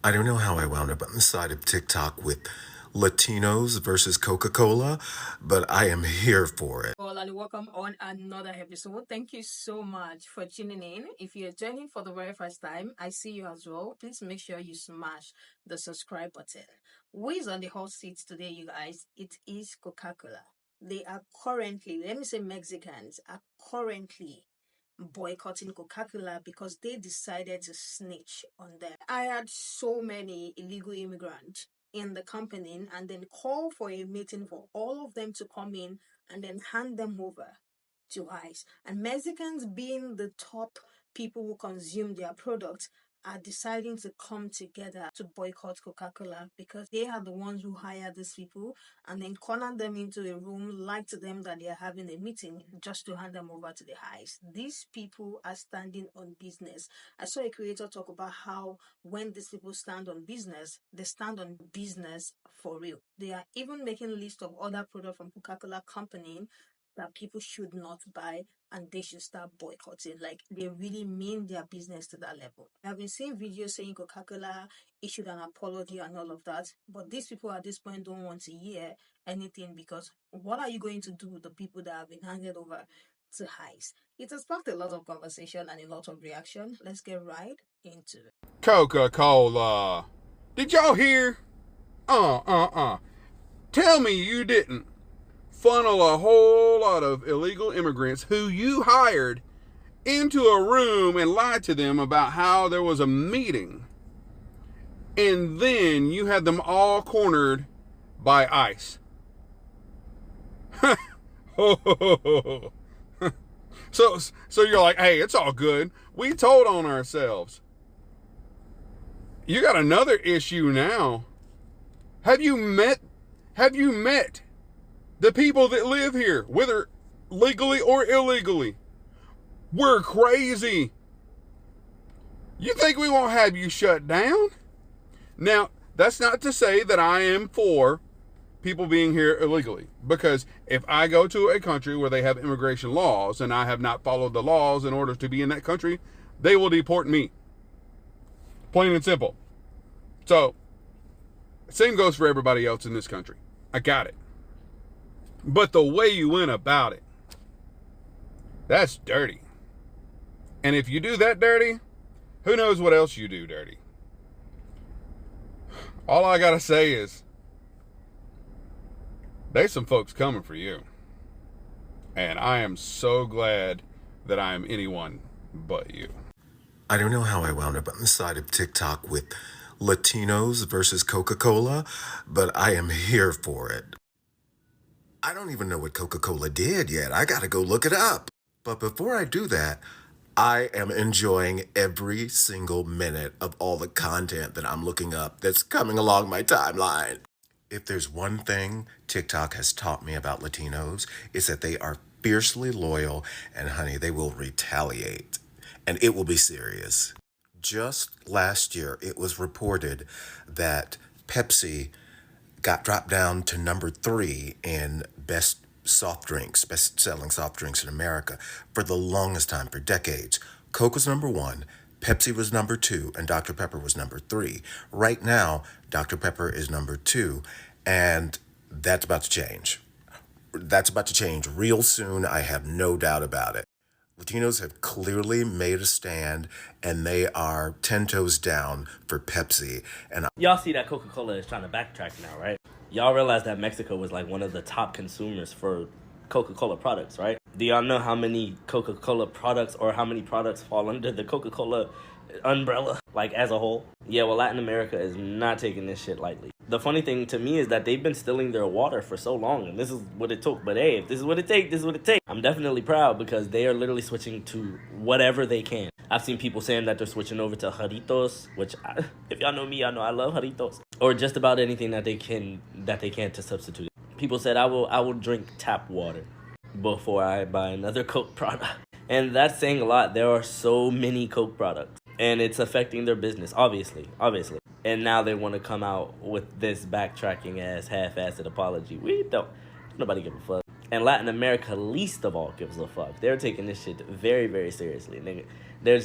I don't know how I wound up on the side of TikTok with Latinos versus Coca-Cola, but I am here for it. All and welcome on another episode. Thank you so much for tuning in. If you're joining for the very first time, I see you as well. Please make sure you smash the subscribe button. Who is on the hot seat today, you guys? It is Coca-Cola. They are currently, let me say Mexicans, are currently boycotting Coca-Cola because they decided to snitch on them. I had so many illegal immigrants in the company and then call for a meeting for all of them to come in and then hand them over to ICE. And Mexicans, being the top people who consume their products, are deciding to come together to boycott Coca-Cola because they are the ones who hire these people and then corner them into a room, lie to them that they are having a meeting just to hand them over to the ICE. These people are standing on business. I saw a creator talk about how when these people stand on business, they stand on business for real. They are even making a list of other products from Coca-Cola company that people should not buy and they should start boycotting. Like they really mean their business to that level. I've been seeing videos saying Coca-Cola issued an apology and all of that, but these people at this point don't want to hear anything because what are you going to do with the people that have been handed over to ICE? It has sparked a lot of conversation and a lot of reaction. Let's get right into it. Coca-Cola. Did y'all hear? Tell me you didn't funnel a whole lot of illegal immigrants who you hired into a room and lied to them about how there was a meeting. And then you had them all cornered by ICE. So you're like, hey, it's all good. We told on ourselves. You got another issue now. Have you met the people that live here, whether legally or illegally? We're crazy. You think we won't have you shut down? Now, that's not to say that I am for people being here illegally, because if I go to a country where they have immigration laws and I have not followed the laws in order to be in that country, they will deport me. Plain and simple. So, same goes for everybody else in this country. I got it. But the way you went about it, that's dirty. And if you do that dirty, who knows what else you do dirty. All I gotta say is, there's some folks coming for you. And I am so glad that I am anyone but you. I don't know how I wound up on the side of TikTok with Latinos versus Coca-Cola, but I am here for it. I don't even know what Coca-Cola did yet. I gotta go look it up. But before I do that, I am enjoying every single minute of all the content that I'm looking up that's coming along my timeline. If there's one thing TikTok has taught me about Latinos, it's that they are fiercely loyal, and honey, they will retaliate. And it will be serious. Just last year, it was reported that Pepsi got dropped down to number 3 in best selling soft drinks in America for the longest time, for decades. Coke was number 1, Pepsi was number 2, and Dr. Pepper was number 3. Right now, Dr. Pepper is number 2, and that's about to change. That's about to change real soon. I have no doubt about it. Latinos have clearly made a stand, and they are 10 toes down for Pepsi. And Y'all see that Coca-Cola is trying to backtrack now, right? Y'all realize that Mexico was like one of the top consumers for Coca-Cola products, right? Do y'all know how many Coca-Cola products or how many products fall under the Coca-Cola umbrella, like as a whole? Yeah, well, Latin America is not taking this shit lightly. The funny thing to me is that they've been stealing their water for so long, and this is what it took. But hey, if this is what it takes, this is what it takes. I'm definitely proud because they are literally switching to whatever they can. I've seen people saying that they're switching over to Jarritos, which if y'all know me, y'all know I love Jarritos, or just about anything that they can to substitute it. People said I will drink tap water before I buy another Coke product. And that's saying a lot. There are so many Coke products, and it's affecting their business, obviously. And now they want to come out with this backtracking ass half-assed apology. We don't. Nobody give a fuck. And Latin America least of all gives a fuck. They're taking this shit very, very seriously. They're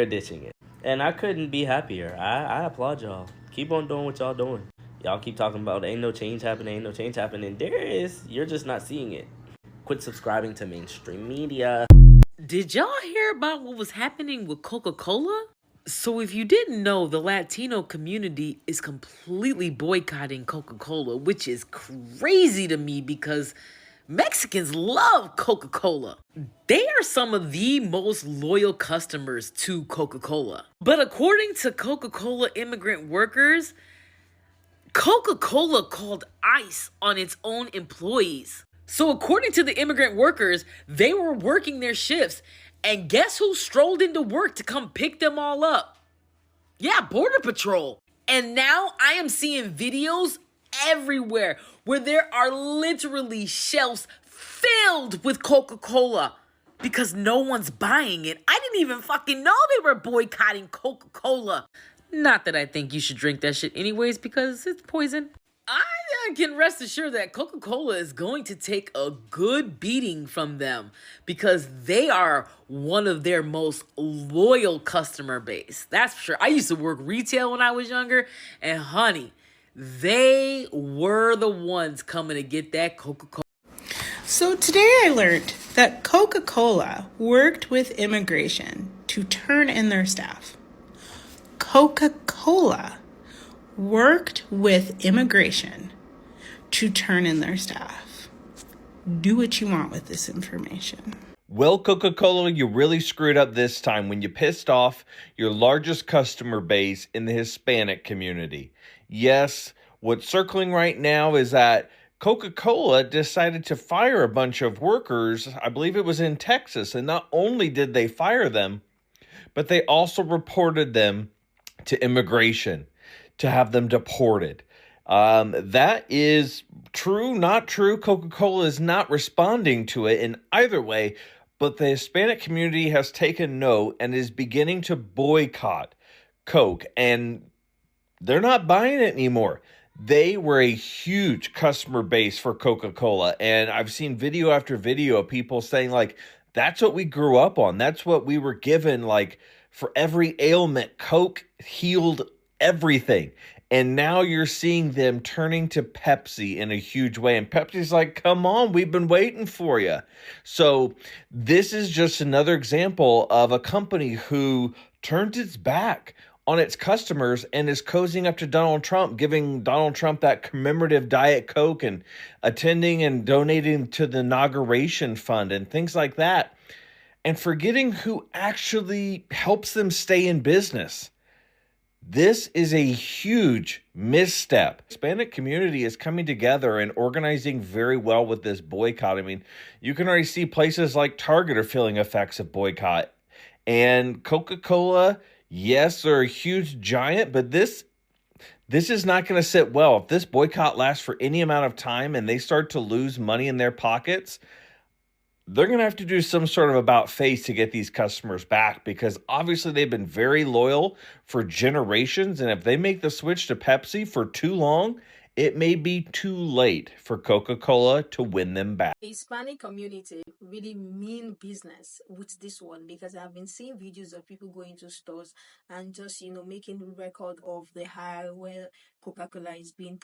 ditching it. And I couldn't be happier. I applaud y'all. Keep on doing what y'all doing. Y'all keep talking about ain't no change happening, ain't no change happening. There is. You're just not seeing it. Quit subscribing to mainstream media. Did y'all hear about what was happening with Coca-Cola? So if you didn't know, the Latino community is completely boycotting Coca-Cola, which is crazy to me because Mexicans love Coca-Cola. They are some of the most loyal customers to Coca-Cola. But according to Coca-Cola immigrant workers, Coca-Cola called ICE on its own employees. So according to the immigrant workers, they were working their shifts. And guess who strolled into work to come pick them all up? Yeah, Border Patrol. And now I am seeing videos everywhere where there are literally shelves filled with Coca-Cola because no one's buying it. I didn't even fucking know they were boycotting Coca-Cola. Not that I think you should drink that shit anyways because it's poison. I can rest assured that Coca-Cola is going to take a good beating from them because they are one of their most loyal customer base. That's for sure. I used to work retail when I was younger, and honey, they were the ones coming to get that Coca-Cola. So today I learned that Coca-Cola worked with immigration to turn in their staff. Coca-Cola worked with immigration to turn in their staff. Do what you want with this information. Well, Coca-Cola, you really screwed up this time when you pissed off your largest customer base in the Hispanic community. Yes, what's circling right now is that Coca-Cola decided to fire a bunch of workers, I believe it was in Texas, and not only did they fire them, but they also reported them to immigration to have them deported. That is true, not true. Coca-Cola is not responding to it in either way, but the Hispanic community has taken note and is beginning to boycott Coke, and they're not buying it anymore. They were a huge customer base for Coca-Cola, and I've seen video after video of people saying, like, that's what we grew up on. That's what we were given, like, for every ailment, Coke healed everything. And now you're seeing them turning to Pepsi in a huge way. And Pepsi's like, come on, we've been waiting for you. So this is just another example of a company who turned its back on its customers and is cozying up to Donald Trump, giving Donald Trump that commemorative Diet Coke and attending and donating to the inauguration fund and things like that, and forgetting who actually helps them stay in business. This is a huge misstep. The Hispanic community is coming together and organizing very well with this boycott. I mean, you can already see places like Target are feeling effects of boycott. And Coca-Cola, yes, they're a huge giant, but this is not going to sit well. If this boycott lasts for any amount of time and they start to lose money in their pockets, they're going to have to do some sort of about face to get these customers back, because obviously they've been very loyal for generations. And if they make the switch to Pepsi for too long, it may be too late for Coca-Cola to win them back. The Hispanic community really mean business with this one, because I've been seeing videos of people going to stores and just, making record of the aisle where Coca-Cola is being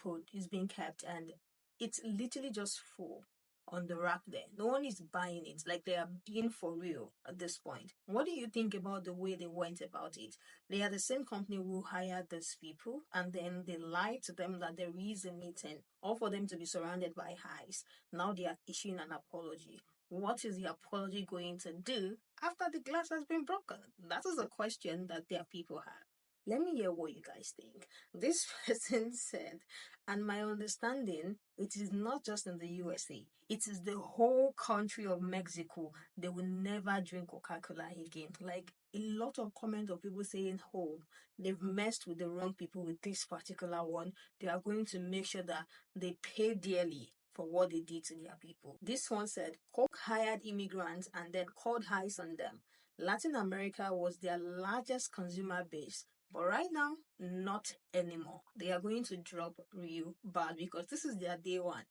kept, and it's literally just full on the rack there. No one is buying it. Like, they are being for real at this point. What do you think about the way they went about it? They are the same company who hired these people, and then they lied to them that there is a meeting, or for them to be surrounded by highs. Now they are issuing an apology. What is the apology going to do after the glass has been broken? That is a question that their people have. Let me hear what you guys think. This person said, and my understanding, it is not just in the USA, it is the whole country of Mexico. They will never drink Coca-Cola again. Like, a lot of comment of people saying, oh, they've messed with the wrong people with this particular one. They are going to make sure that they pay dearly for what they did to their people. This one said, Coke hired immigrants and then called highs on them. Latin America was their largest consumer base, but right now, not anymore. They are going to drop real bad because this is their day one.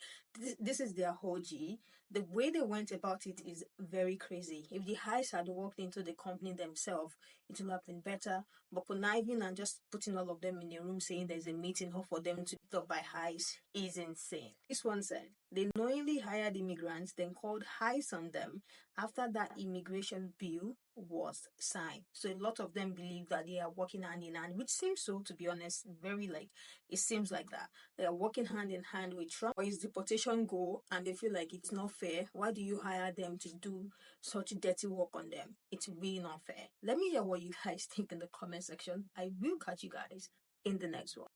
This is their whole G. The way they went about it is very crazy. If the highs had walked into the company themselves, it would have been better. But conniving and just putting all of them in a room saying there's a meeting up for them to be up by highs is insane. This one said they knowingly hired immigrants, then called highs on them after that immigration bill was signed. So a lot of them believe that they are working hand in hand, which seems so, to be honest, very like it seems like that. They are working hand in hand with Trump or his deportation goal, and they feel like it's not fair. Why do you hire them to do such dirty work on them? It's really not fair. Let me hear what you guys think in the comment section. I will catch you guys in the next one.